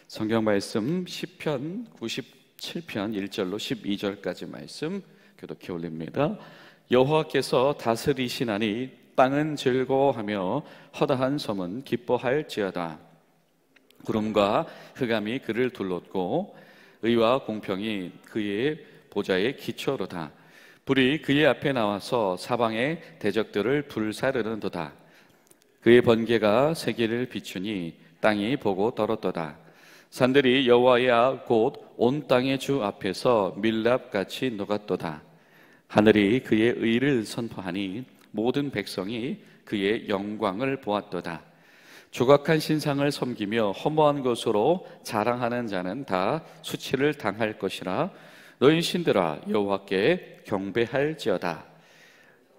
성경 말씀 시편 97편 1절로 12절까지 말씀 교독해 올립니다. 여호와께서 다스리시나니 땅은 즐거워하며 허다한 섬은 기뻐할지어다. 구름과 흑암이 그를 둘렀고 의와 공평이 그의 보좌의 기초로다. 불이 그의 앞에 나와서 사방의 대적들을 불사르는도다. 그의 번개가 세계를 비추니 땅이 보고 떨었도다. 산들이 여호와의 곧 온 땅의 주 앞에서 밀랍같이 녹았도다. 하늘이 그의 의를 선포하니 모든 백성이 그의 영광을 보았도다. 조각한 신상을 섬기며 허무한 것으로 자랑하는 자는 다 수치를 당할 것이라. 너희 신들아 여호와께 경배할지어다.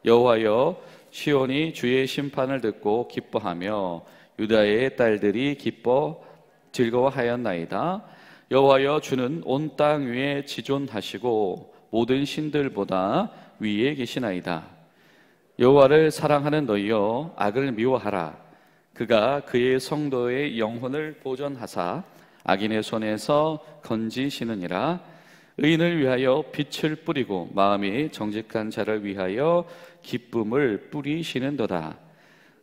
여호와여, 시온이 주의 심판을 듣고 기뻐하며 유다의 딸들이 즐거워하였나이다. 여호와여, 주는 온 땅 위에 지존하시고 모든 신들보다 위에 계시나이다. 여호와를 사랑하는 너희여, 악을 미워하라. 그가 그의 성도의 영혼을 보존하사 악인의 손에서 건지시느니라. 의인을 위하여 빛을 뿌리고 마음이 정직한 자를 위하여 기쁨을 뿌리시는도다.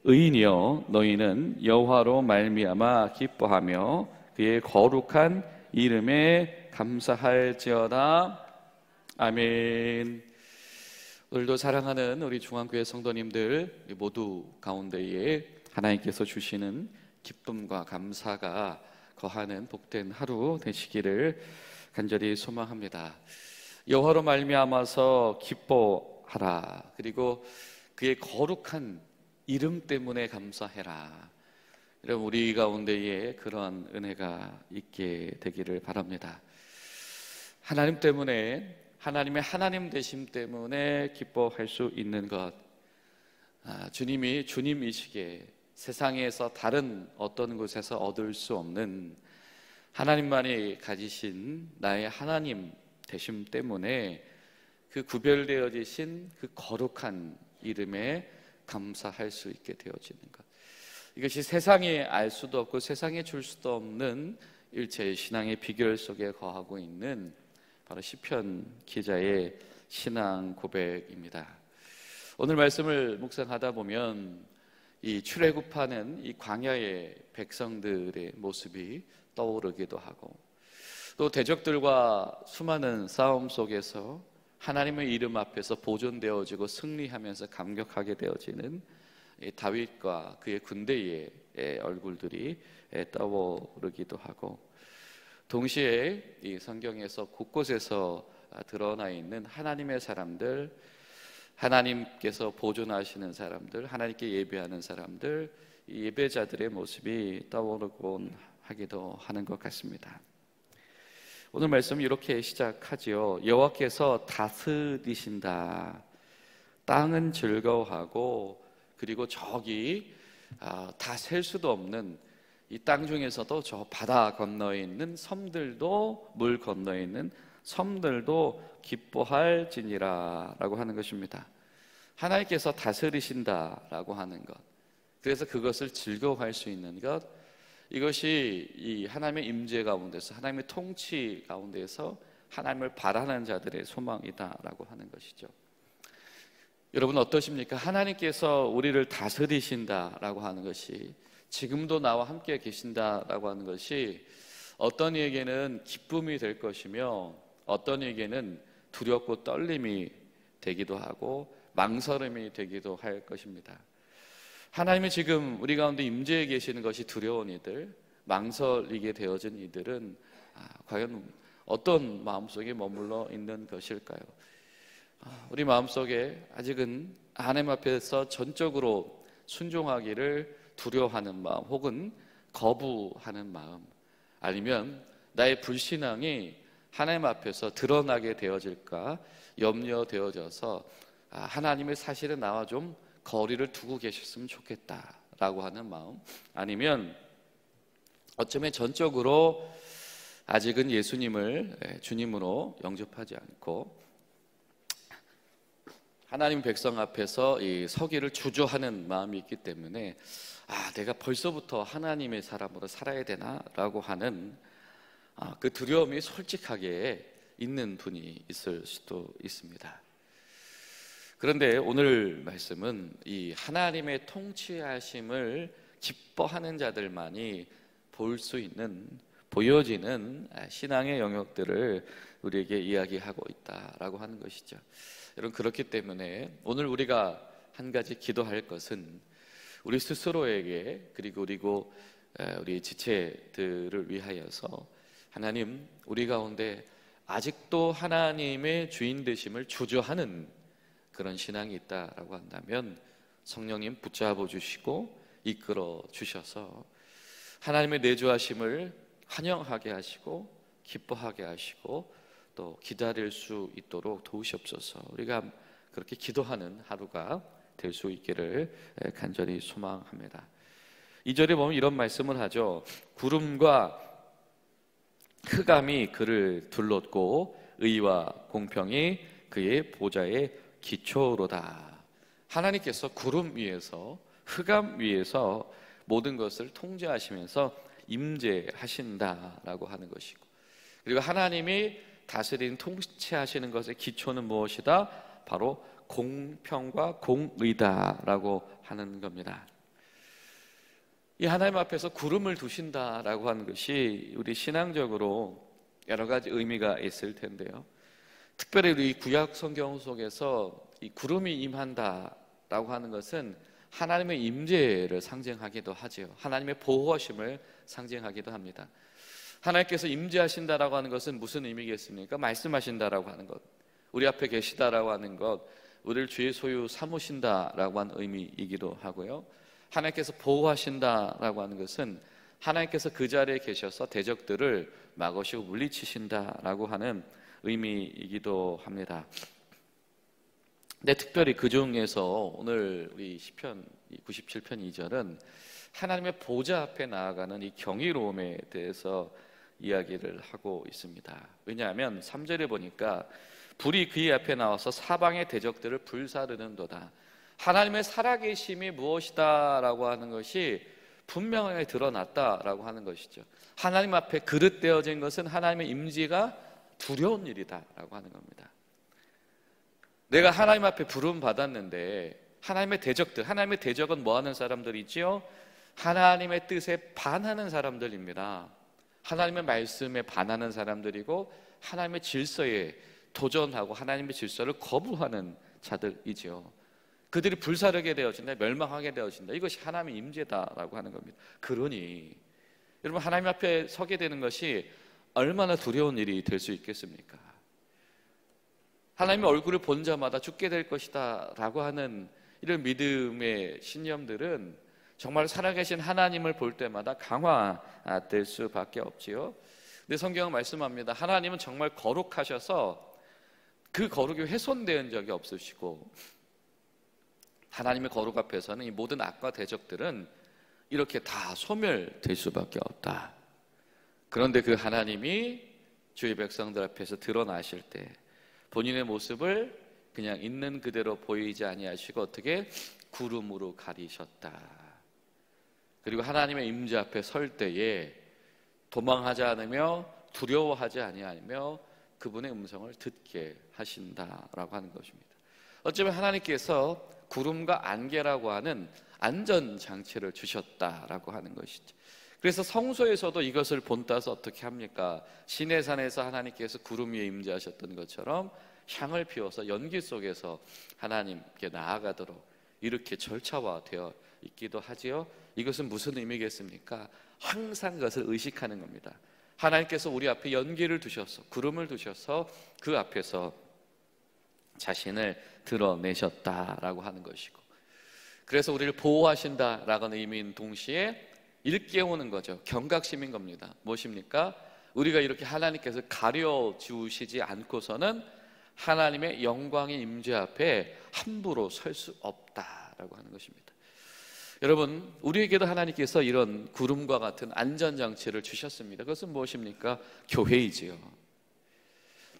의인이여, 너희는 여호와로 말미암아 기뻐하며 그의 거룩한 이름에 감사할지어다. 아멘. 오늘도 사랑하는 우리 중앙교회 성도님들 모두 가운데에 하나님께서 주시는 기쁨과 감사가 거하는 복된 하루 되시기를 간절히 소망합니다. 여호와로 말미암아서 기뻐하라. 그리고 그의 거룩한 이름 때문에 감사해라. 여러분, 우리 가운데에 그런 은혜가 있게 되기를 바랍니다. 하나님 때문에, 하나님의 하나님 되심 때문에 기뻐할 수 있는 것, 주님이 주님이시기에 세상에서 다른 어떤 곳에서 얻을 수 없는 하나님만이 가지신 나의 하나님 되심 때문에 그 구별되어지신 그 거룩한 이름에 감사할 수 있게 되어지는 것, 이것이 세상에 알 수도 없고 세상에 줄 수도 없는 일체의 신앙의 비결 속에 거하고 있는 바로 시편 기자의 신앙 고백입니다. 오늘 말씀을 묵상하다 보면 이 출애굽하는 이 광야의 백성들의 모습이 떠오르기도 하고, 또 대적들과 수많은 싸움 속에서 하나님의 이름 앞에서 보존되어지고 승리하면서 감격하게 되어지는 다윗과 그의 군대의 얼굴들이 떠오르기도 하고, 동시에 이 성경에서 곳곳에서 드러나 있는 하나님의 사람들, 하나님께서 보존하시는 사람들, 하나님께 예배하는 사람들, 이 예배자들의 모습이 떠오르곤 하기도 하는 것 같습니다. 오늘 말씀 이렇게 시작하지요. 여호와께서 다스리신다. 땅은 즐거워하고, 그리고 저기 다 셀 수도 없는 이 땅 중에서도 저 바다 건너에 있는 섬들도, 물 건너에 있는 섬들도 기뻐할지니라 라고 하는 것입니다. 하나님께서 다스리신다라고 하는 것, 그래서 그것을 즐거워할 수 있는 것, 이것이 이 하나님의 임재 가운데서, 하나님의 통치 가운데서 하나님을 바라는 자들의 소망이다라고 하는 것이죠. 여러분 어떠십니까? 하나님께서 우리를 다스리신다라고 하는 것이, 지금도 나와 함께 계신다라고 하는 것이 어떤 이에게는 기쁨이 될 것이며 어떤 이에게는 두렵고 떨림이 되기도 하고 망설임이 되기도 할 것입니다. 하나님이 지금 우리 가운데 임재해 계시는 것이 두려운 이들, 망설이게 되어진 이들은 과연 어떤 마음속에 머물러 있는 것일까요? 우리 마음속에 아직은 하나님 앞에서 전적으로 순종하기를 두려워하는 마음, 혹은 거부하는 마음, 아니면 나의 불신앙이 하나님 앞에서 드러나게 되어질까 염려되어져서 하나님의 사실은 나와 좀 거리를 두고 계셨으면 좋겠다라고 하는 마음, 아니면 어쩌면 전적으로 아직은 예수님을 주님으로 영접하지 않고 하나님 백성 앞에서 이 서기를 주저하는 마음이 있기 때문에 내가 벌써부터 하나님의 사람으로 살아야 되나라고 하는 그 두려움이 솔직하게 있는 분이 있을 수도 있습니다. 그런데 오늘 말씀은 이 하나님의 통치하심을 기뻐하는 자들만이 볼 수 있는, 보여지는 신앙의 영역들을 우리에게 이야기하고 있다라고 하는 것이죠. 여러분, 그렇기 때문에 오늘 우리가 한 가지 기도할 것은 우리 스스로에게, 그리고 우리 지체들을 위하여서, 하나님, 우리 가운데 아직도 하나님의 주인 되심을 주저하는 그런 신앙이 있다라고 한다면 성령님 붙잡아 주시고 이끌어 주셔서 하나님의 내주하심을 환영하게 하시고 기뻐하게 하시고 또 기다릴 수 있도록 도우시옵소서. 우리가 그렇게 기도하는 하루가 될 수 있기를 간절히 소망합니다. 2절에 보면 이런 말씀을 하죠. 구름과 흑암이 그를 둘렀고 의와 공평이 그의 보좌의 기초로다. 하나님께서 구름 위에서, 흑암 위에서 모든 것을 통제하시면서 임재하신다라고 하는 것이고, 그리고 하나님이 다스리는, 통치하시는 것의 기초는 무엇이다? 바로 공평과 공의다라고 하는 겁니다. 이 하나님 앞에서 구름을 두신다라고 하는 것이 우리 신앙적으로 여러 가지 의미가 있을 텐데요. 특별히 우리 구약 성경 속에서 이 구름이 임한다라고 하는 것은 하나님의 임재를 상징하기도 하지요. 하나님의 보호하심을 상징하기도 합니다. 하나님께서 임재하신다라고 하는 것은 무슨 의미겠습니까? 말씀하신다라고 하는 것, 우리 앞에 계시다라고 하는 것, 우리를 주의 소유 삼으신다라고 하는 의미이기도 하고요. 하나님께서 보호하신다라고 하는 것은 하나님께서 그 자리에 계셔서 대적들을 막으시고 물리치신다라고 하는 의미이기도 합니다. 근데 특별히 그 중에서 오늘 우리 시편 97편 2절은 하나님의 보좌 앞에 나아가는 이 경이로움에 대해서 이야기를 하고 있습니다. 왜냐하면 3절에 보니까 불이 그의 앞에 나와서 사방의 대적들을 불사르는도다. 하나님의 살아계심이 무엇이다 라고 하는 것이 분명하게 드러났다라고 하는 것이죠. 하나님 앞에 그릇되어진 것은 하나님의 임재가 두려운 일이다 라고 하는 겁니다. 내가 하나님 앞에 부름 받았는데 하나님의 대적들, 하나님의 대적은 뭐 하는 사람들이지요? 하나님의 뜻에 반하는 사람들입니다. 하나님의 말씀에 반하는 사람들이고 하나님의 질서에 도전하고 하나님의 질서를 거부하는 자들이지요. 그들이 불사르게 되어진다, 멸망하게 되어진다. 이것이 하나님의 임재다라고 하는 겁니다. 그러니 여러분, 하나님 앞에 서게 되는 것이 얼마나 두려운 일이 될 수 있겠습니까? 하나님의 얼굴을 본 자마다 죽게 될 것이다 라고 하는 이런 믿음의 신념들은 정말 살아계신 하나님을 볼 때마다 강화될 수밖에 없지요. 근데 성경은 말씀합니다. 하나님은 정말 거룩하셔서 그 거룩이 훼손된 적이 없으시고, 하나님의 거룩 앞에서는 이 모든 악과 대적들은 이렇게 다 소멸될 수밖에 없다. 그런데 그 하나님이 주의 백성들 앞에서 드러나실 때 본인의 모습을 그냥 있는 그대로 보이지 아니하시고 어떻게 구름으로 가리셨다. 그리고 하나님의 임재 앞에 설 때에 도망하지 않으며 두려워하지 아니하며 그분의 음성을 듣게 하신다라고 하는 것입니다. 어쩌면 하나님께서 구름과 안개라고 하는 안전장치를 주셨다라고 하는 것이죠. 그래서 성소에서도 이것을 본따서 어떻게 합니까? 시내산에서 하나님께서 구름 위에 임재하셨던 것처럼 향을 피워서 연기 속에서 하나님께 나아가도록 이렇게 절차화되어 있기도 하지요. 이것은 무슨 의미겠습니까? 항상 그것을 의식하는 겁니다. 하나님께서 우리 앞에 연기를 두셔서, 구름을 두셔서 그 앞에서 자신을 드러내셨다라고 하는 것이고, 그래서 우리를 보호하신다라는 의미인 동시에 일깨우는 거죠. 경각심인 겁니다. 무엇입니까? 우리가 이렇게 하나님께서 가려주시지 않고서는 하나님의 영광의 임재 앞에 함부로 설 수 없다라고 하는 것입니다. 여러분, 우리에게도 하나님께서 이런 구름과 같은 안전장치를 주셨습니다. 그것은 무엇입니까? 교회이지요.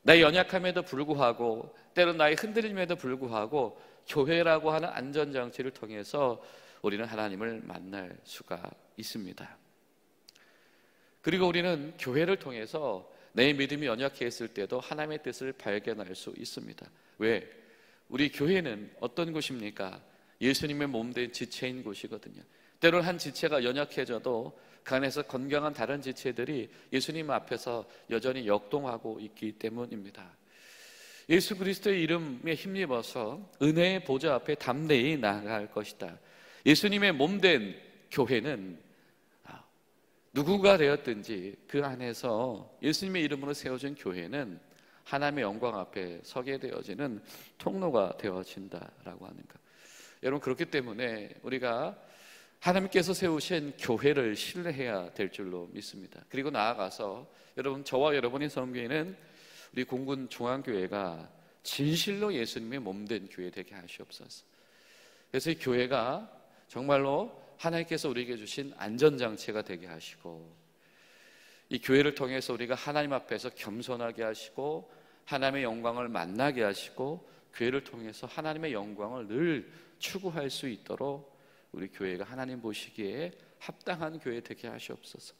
나의 연약함에도 불구하고, 때론 나의 흔들림에도 불구하고 교회라고 하는 안전장치를 통해서 우리는 하나님을 만날 수가 있습니다. 그리고 우리는 교회를 통해서 내 믿음이 연약해 있을 때도 하나님의 뜻을 발견할 수 있습니다. 왜? 우리 교회는 어떤 곳입니까? 예수님의 몸된 지체인 곳이거든요. 때로는 한 지체가 연약해져도 그 안에서 건강한 다른 지체들이 예수님 앞에서 여전히 역동하고 있기 때문입니다. 예수 그리스도의 이름에 힘입어서 은혜의 보좌 앞에 담대히 나아갈 것이다. 예수님의 몸된 교회는 누구가 되었든지 그 안에서 예수님의 이름으로 세워진 교회는 하나님의 영광 앞에 서게 되어지는 통로가 되어진다라고 하는 것. 여러분, 그렇기 때문에 우리가 하나님께서 세우신 교회를 신뢰해야 될 줄로 믿습니다. 그리고 나아가서 여러분, 저와 여러분이 섬기는 우리 공군 중앙교회가 진실로 예수님의 몸된 교회 되게 하시옵소서. 그래서 이 교회가 정말로 하나님께서 우리에게 주신 안전장치가 되게 하시고, 이 교회를 통해서 우리가 하나님 앞에서 겸손하게 하시고 하나님의 영광을 만나게 하시고, 교회를 통해서 하나님의 영광을 늘 추구할 수 있도록 우리 교회가 하나님 보시기에 합당한 교회 되게 하시옵소서.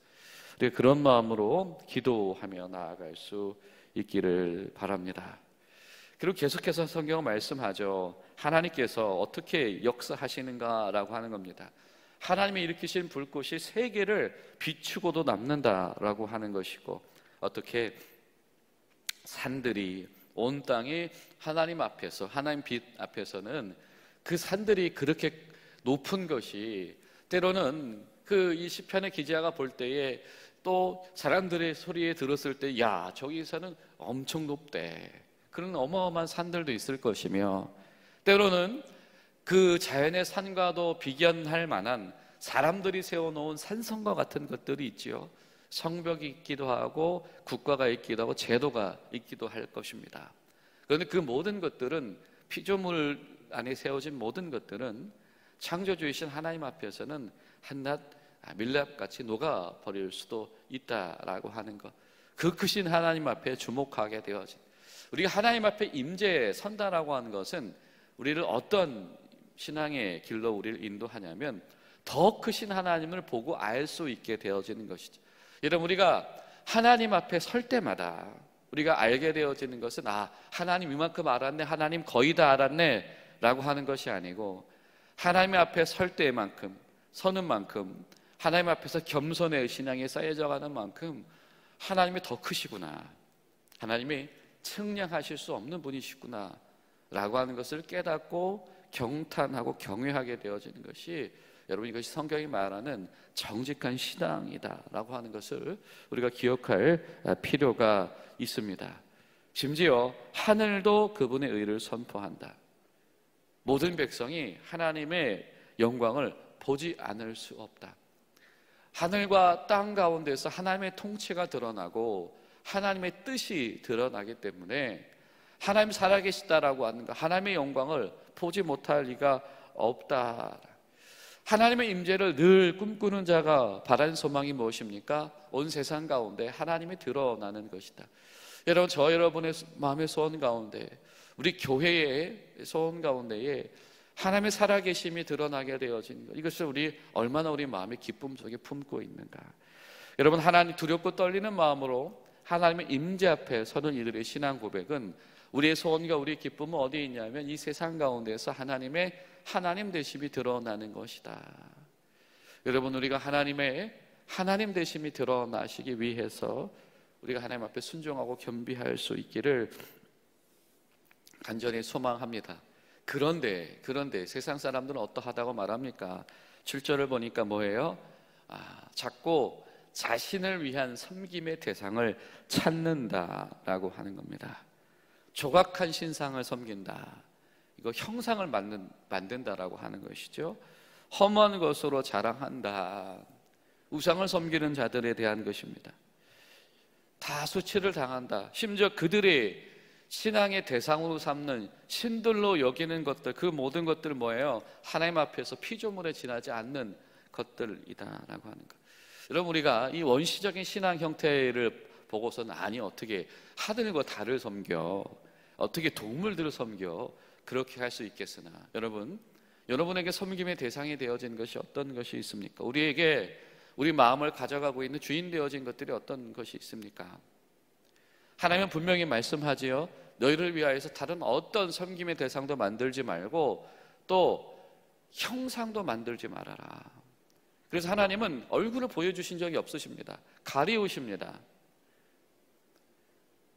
우리 그런 마음으로 기도하며 나아갈 수 있기를 바랍니다. 그리고 계속해서 성경은 말씀하죠. 하나님께서 어떻게 역사하시는가라고 하는 겁니다. 하나님이 일으키신 불꽃이 세계를 비추고도 남는다라고 하는 것이고, 어떻게 산들이, 온 땅이 하나님 앞에서, 하나님 빛 앞에서는 그 산들이 그렇게 높은 것이 때로는 이 시편의 기자가 볼 때에 또 사람들의 소리에 들었을 때, 야, 저기서는 엄청 높대, 그런 어마어마한 산들도 있을 것이며, 때로는 그 자연의 산과도 비견할 만한 사람들이 세워놓은 산성과 같은 것들이 있지요. 성벽이 있기도 하고 국가가 있기도 하고 제도가 있기도 할 것입니다. 그런데 그 모든 것들은, 피조물 안에 세워진 모든 것들은 창조주이신 하나님 앞에서는 한낱 밀랍같이 녹아버릴 수도 있다라고 하는 것, 그 크신 하나님 앞에 주목하게 되어진, 우리가 하나님 앞에 임재에 선다라고 하는 것은 우리를 어떤 신앙의 길로 우리를 인도하냐면 더 크신 하나님을 보고 알 수 있게 되어지는 것이죠. 여러분, 우리가 하나님 앞에 설 때마다 우리가 알게 되어지는 것은, 하나님 이만큼 알았네, 하나님 거의 다 알았네 라고 하는 것이 아니고, 하나님 앞에 설 때만큼, 서는 만큼, 하나님 앞에서 겸손의 신앙이 쌓여져 가는 만큼 하나님이 더 크시구나, 하나님이 측량하실 수 없는 분이시구나 라고 하는 것을 깨닫고 경탄하고 경외하게 되어지는 것이, 여러분, 이것이 성경이 말하는 정직한 신앙이다 라고 하는 것을 우리가 기억할 필요가 있습니다. 심지어 하늘도 그분의 의를 선포한다. 모든 백성이 하나님의 영광을 보지 않을 수 없다. 하늘과 땅 가운데서 하나님의 통치가 드러나고 하나님의 뜻이 드러나기 때문에 하나님 살아계시다라고 하는 것, 하나님의 영광을 보지 못할 리가 없다. 하나님의 임재를 늘 꿈꾸는 자가 바라는 소망이 무엇입니까? 온 세상 가운데 하나님이 드러나는 것이다. 여러분, 저 여러분의 마음의 소원 가운데, 우리 교회의 소원 가운데에 하나님의 살아계심이 드러나게 되어진 것, 이것을 얼마나 우리 마음의 기쁨 속에 품고 있는가. 여러분, 하나님 두렵고 떨리는 마음으로 하나님의 임재 앞에 서는 이들의 신앙 고백은, 우리의 소원과 우리의 기쁨은 어디에 있냐면 이 세상 가운데서 하나님의 하나님 되심이 드러나는 것이다. 여러분, 우리가 하나님의 하나님 되심이 드러나시기 위해서 우리가 하나님 앞에 순종하고 겸비할 수 있기를 간절히 소망합니다. 그런데 세상 사람들은 어떠하다고 말합니까? 7절을 보니까 뭐예요? 자꾸 자신을 위한 섬김의 대상을 찾는다라고 하는 겁니다. 조각한 신상을 섬긴다, 이거 형상을 만든다라고 하는 것이죠. 험한 것으로 자랑한다, 우상을 섬기는 자들에 대한 것입니다. 다 수치를 당한다. 심지어 그들의 신앙의 대상으로 삼는 신들로 여기는 것들, 그 모든 것들은 뭐예요? 하나님 앞에서 피조물에 지나지 않는 것들이다라고 하는 것. 여러분, 우리가 이 원시적인 신앙 형태를 보고서는, 아니 어떻게 하늘과 달을 섬겨, 어떻게 동물들을 섬겨, 그렇게 할 수 있겠으나, 여러분에게 섬김의 대상이 되어진 것이 어떤 것이 있습니까? 우리에게 우리 마음을 가져가고 있는 주인 되어진 것들이 어떤 것이 있습니까? 하나님은 분명히 말씀하지요. 너희를 위하여서 다른 어떤 섬김의 대상도 만들지 말고 또 형상도 만들지 말아라. 그래서 하나님은 얼굴을 보여주신 적이 없으십니다. 가리우십니다.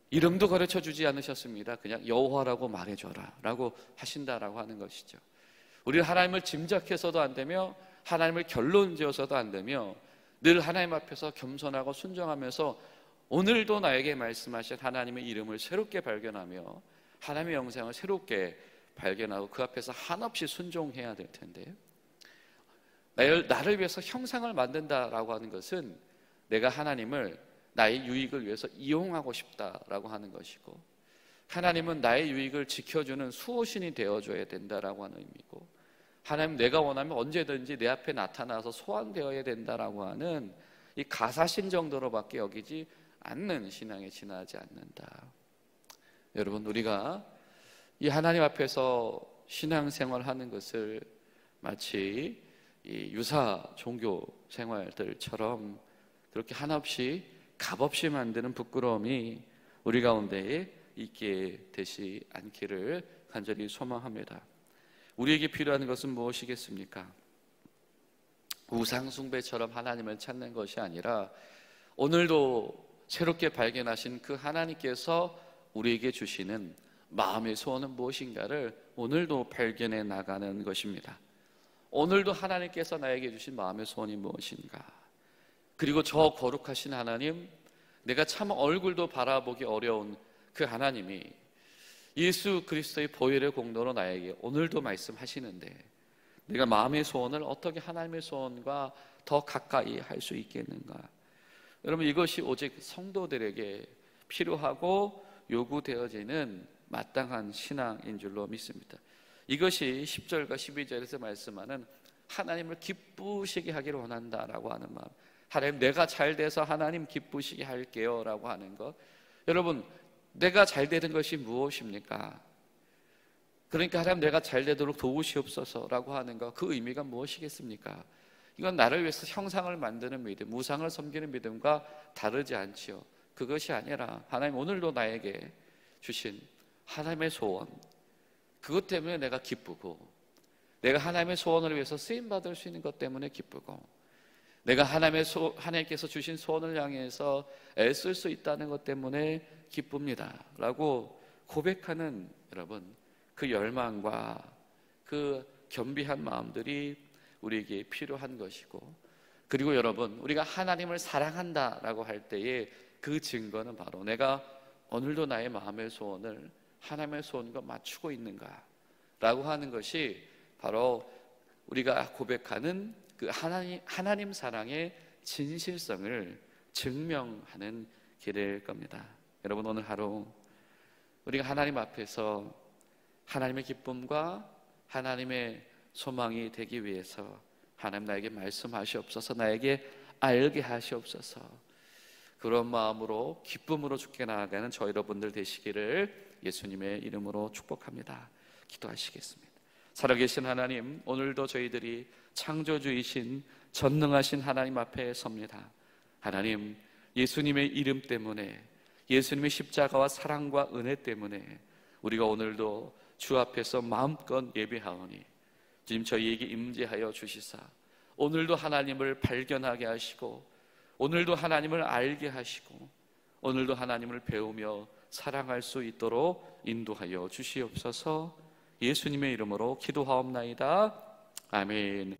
이름도 가르쳐 주지 않으셨습니다. 그냥 여호와라고 말해줘라 라고 하신다라고 하는 것이죠. 우리는 하나님을 짐작해서도 안 되며 하나님을 결론 지어서도 안 되며 늘 하나님 앞에서 겸손하고 순종하면서 오늘도 나에게 말씀하신 하나님의 이름을 새롭게 발견하며 하나님의 영상을 새롭게 발견하고 그 앞에서 한없이 순종해야 될 텐데요. 나를 위해서 형상을 만든다라고 하는 것은 내가 하나님을 나의 유익을 위해서 이용하고 싶다라고 하는 것이고, 하나님은 나의 유익을 지켜주는 수호신이 되어줘야 된다라고 하는 의미고, 하나님 내가 원하면 언제든지 내 앞에 나타나서 소환되어야 된다라고 하는 이 가사신 정도로밖에 여기지 않는 신앙에 지나지 않는다. 여러분, 우리가 이 하나님 앞에서 신앙생활하는 것을 마치 이 유사 종교 생활들처럼 그렇게 한없이 값없이 만드는 부끄러움이 우리 가운데에 있게 되지 않기를 간절히 소망합니다. 우리에게 필요한 것은 무엇이겠습니까? 우상 숭배처럼 하나님을 찾는 것이 아니라 오늘도 새롭게 발견하신 그 하나님께서 우리에게 주시는 마음의 소원은 무엇인가를 오늘도 발견해 나가는 것입니다. 오늘도 하나님께서 나에게 주신 마음의 소원이 무엇인가? 그리고 저 거룩하신 하나님, 내가 참 얼굴도 바라보기 어려운 그 하나님이 예수 그리스도의 보혈의 공로로 나에게 오늘도 말씀하시는데 내가 마음의 소원을 어떻게 하나님의 소원과 더 가까이 할 수 있겠는가? 여러분, 이것이 오직 성도들에게 필요하고 요구되어지는 마땅한 신앙인 줄로 믿습니다. 이것이 10절과 12절에서 말씀하는 하나님을 기쁘시게 하기를 원한다라고 하는 마음, 하나님 내가 잘 돼서 하나님 기쁘시게 할게요 라고 하는 것. 여러분, 내가 잘 되는 것이 무엇입니까? 그러니까 하나님 내가 잘 되도록 도우시옵소서 라고 하는 것, 그 의미가 무엇이겠습니까? 이건 나를 위해서 형상을 만드는 믿음, 우상을 섬기는 믿음과 다르지 않지요. 그것이 아니라 하나님 오늘도 나에게 주신 하나님의 소원, 그것 때문에 내가 기쁘고, 내가 하나님의 소원을 위해서 쓰임받을 수 있는 것 때문에 기쁘고, 내가 하나님께서 주신 소원을 향해서 애쓸 수 있다는 것 때문에 기쁩니다 라고 고백하는, 여러분, 그 열망과 그 겸비한 마음들이 우리에게 필요한 것이고, 그리고 여러분, 우리가 하나님을 사랑한다라고 할 때의 그 증거는 바로 내가 오늘도 나의 마음의 소원을 하나님의 소원과 맞추고 있는가 라고 하는 것이 바로 우리가 고백하는 그 하나님 사랑의 진실성을 증명하는 길일 겁니다. 여러분, 오늘 하루 우리가 하나님 앞에서 하나님의 기쁨과 하나님의 소망이 되기 위해서 하나님 나에게 말씀하시옵소서, 나에게 알게 하시옵소서, 그런 마음으로 기쁨으로 주께 나아가는 저 여러분들 되시기를 예수님의 이름으로 축복합니다. 기도하시겠습니다. 살아계신 하나님, 오늘도 저희들이 창조주이신 전능하신 하나님 앞에 섭니다. 하나님, 예수님의 이름 때문에, 예수님의 십자가와 사랑과 은혜 때문에 우리가 오늘도 주 앞에서 마음껏 예배하오니 주님 저희에게 임재하여 주시사 오늘도 하나님을 발견하게 하시고, 오늘도 하나님을 알게 하시고, 오늘도 하나님을 배우며 사랑할 수 있도록 인도하여 주시옵소서. 예수님의 이름으로 기도하옵나이다. 아멘.